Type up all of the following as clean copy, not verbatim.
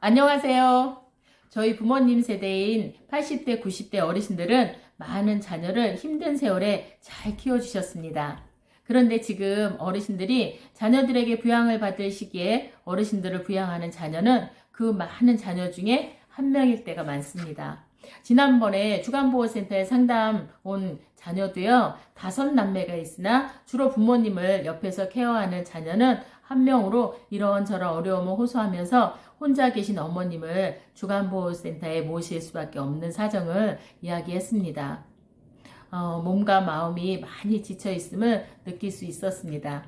안녕하세요. 저희 부모님 세대인 80대, 90대 어르신들은 많은 자녀를 힘든 세월에 잘 키워주셨습니다. 그런데 지금 어르신들이 자녀들에게 부양을 받을 시기에 어르신들을 부양하는 자녀는 그 많은 자녀 중에 한 명일 때가 많습니다. 지난번에 주간보호센터에 상담 온 자녀도요, 5남매가 있으나 주로 부모님을 옆에서 케어하는 자녀는 한 명으로 이런저런 어려움을 호소하면서 혼자 계신 어머님을 주간보호센터에 모실 수밖에 없는 사정을 이야기했습니다. 몸과 마음이 많이 지쳐 있음을 느낄 수 있었습니다.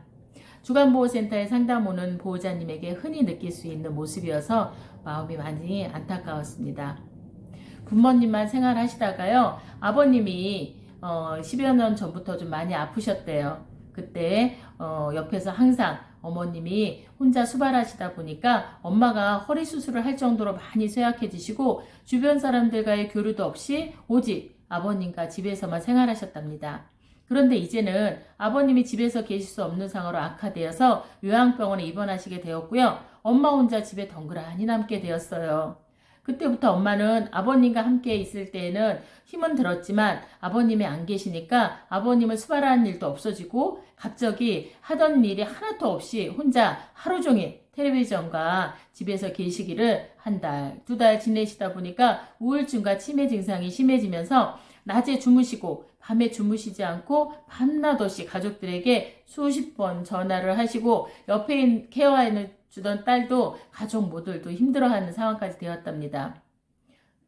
주간보호센터에 상담 오는 보호자님에게 흔히 느낄 수 있는 모습이어서 마음이 많이 안타까웠습니다. 부모님만 생활하시다가요, 아버님이 10여 년 전부터 좀 많이 아프셨대요. 그때 옆에서 항상 어머님이 혼자 수발하시다 보니까 엄마가 허리 수술을 할 정도로 많이 쇠약해지시고 주변 사람들과의 교류도 없이 오직 아버님과 집에서만 생활하셨답니다. 그런데 이제는 아버님이 집에서 계실 수 없는 상황으로 악화되어서 요양병원에 입원하시게 되었고요. 엄마 혼자 집에 덩그러니 남게 되었어요. 그때부터 엄마는 아버님과 함께 있을 때에는 힘은 들었지만 아버님이 안 계시니까 아버님을 수발하는 일도 없어지고 갑자기 하던 일이 하나도 없이 혼자 하루 종일 텔레비전과 집에서 계시기를 한 달, 2달 지내시다 보니까 우울증과 치매 증상이 심해지면서 낮에 주무시고 밤에 주무시지 않고 밤낮 없이 가족들에게 수십 번 전화를 하시고 옆에 케어해 주던 딸도 가족 모두도 힘들어하는 상황까지 되었답니다.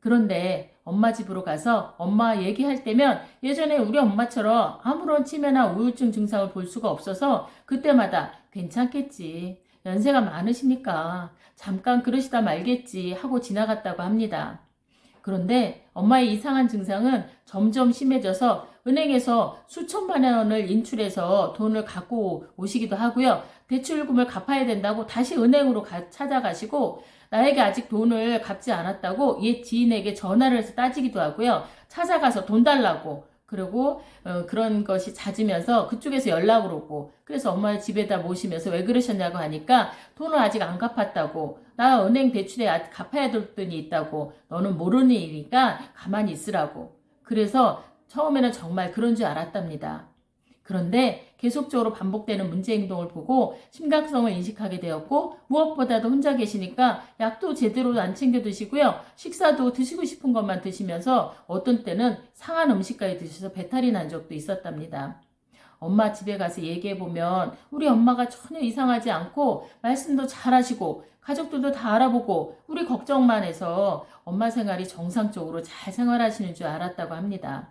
그런데 엄마 집으로 가서 엄마 얘기할 때면 예전에 우리 엄마처럼 아무런 치매나 우울증 증상을 볼 수가 없어서 그때마다 괜찮겠지. 연세가 많으시니까 잠깐 그러시다 말겠지 하고 지나갔다고 합니다. 그런데 엄마의 이상한 증상은 점점 심해져서 은행에서 수천만 원을 인출해서 돈을 갖고 오시기도 하고요. 대출금을 갚아야 된다고 다시 은행으로 찾아가시고 나에게 아직 돈을 갚지 않았다고 옛 지인에게 전화를 해서 따지기도 하고요. 찾아가서 돈 달라고 그리고 그런 것이 잦으면서 그쪽에서 연락을 오고 그래서 엄마를 집에다 모시면서 왜 그러셨냐고 하니까 돈을 아직 안 갚았다고 나 은행 대출에 아직 갚아야 될 돈이 있다고 너는 모르는 일이니까 가만히 있으라고 그래서 처음에는 정말 그런 줄 알았답니다. 그런데 계속적으로 반복되는 문제 행동을 보고 심각성을 인식하게 되었고 무엇보다도 혼자 계시니까 약도 제대로 안 챙겨 드시고요. 식사도 드시고 싶은 것만 드시면서 어떤 때는 상한 음식까지 드셔서 배탈이 난 적도 있었답니다. 엄마 집에 가서 얘기해보면 우리 엄마가 전혀 이상하지 않고 말씀도 잘하시고 가족들도 다 알아보고 우리 걱정만 해서 엄마 생활이 정상적으로 잘 생활하시는 줄 알았다고 합니다.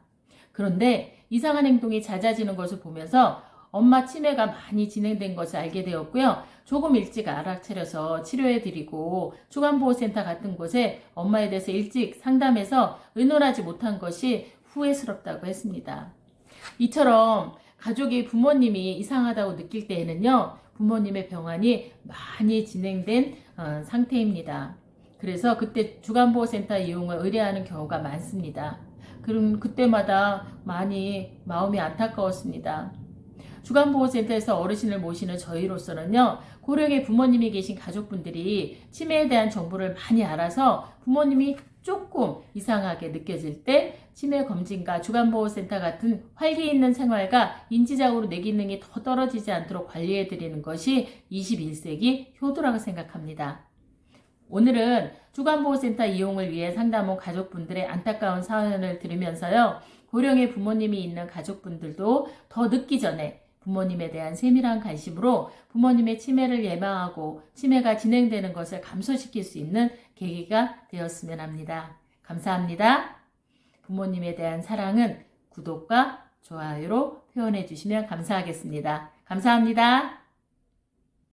그런데 이상한 행동이 잦아지는 것을 보면서 엄마 치매가 많이 진행된 것을 알게 되었고요. 조금 일찍 알아차려서 치료해드리고 주간보호센터 같은 곳에 엄마에 대해서 일찍 상담해서 의논하지 못한 것이 후회스럽다고 했습니다. 이처럼 가족이 부모님이 이상하다고 느낄 때에는요. 부모님의 병환이 많이 진행된 상태입니다. 그래서 그때 주간보호센터 이용을 의뢰하는 경우가 많습니다. 그럼 그때마다 많이 마음이 안타까웠습니다. 주간보호센터에서 어르신을 모시는 저희로서는요, 고령의 부모님이 계신 가족분들이 치매에 대한 정보를 많이 알아서 부모님이 조금 이상하게 느껴질 때 치매 검진과 주간보호센터 같은 활기 있는 생활과 인지적으로 뇌 기능이 더 떨어지지 않도록 관리해드리는 것이 21세기 효도라고 생각합니다. 오늘은 주간보호센터 이용을 위해 상담 온 가족분들의 안타까운 사연을 들으면서요. 고령의 부모님이 있는 가족분들도 더 늦기 전에 부모님에 대한 세밀한 관심으로 부모님의 치매를 예방하고 치매가 진행되는 것을 감소시킬 수 있는 계기가 되었으면 합니다. 감사합니다. 부모님에 대한 사랑은 구독과 좋아요로 표현해 주시면 감사하겠습니다. 감사합니다.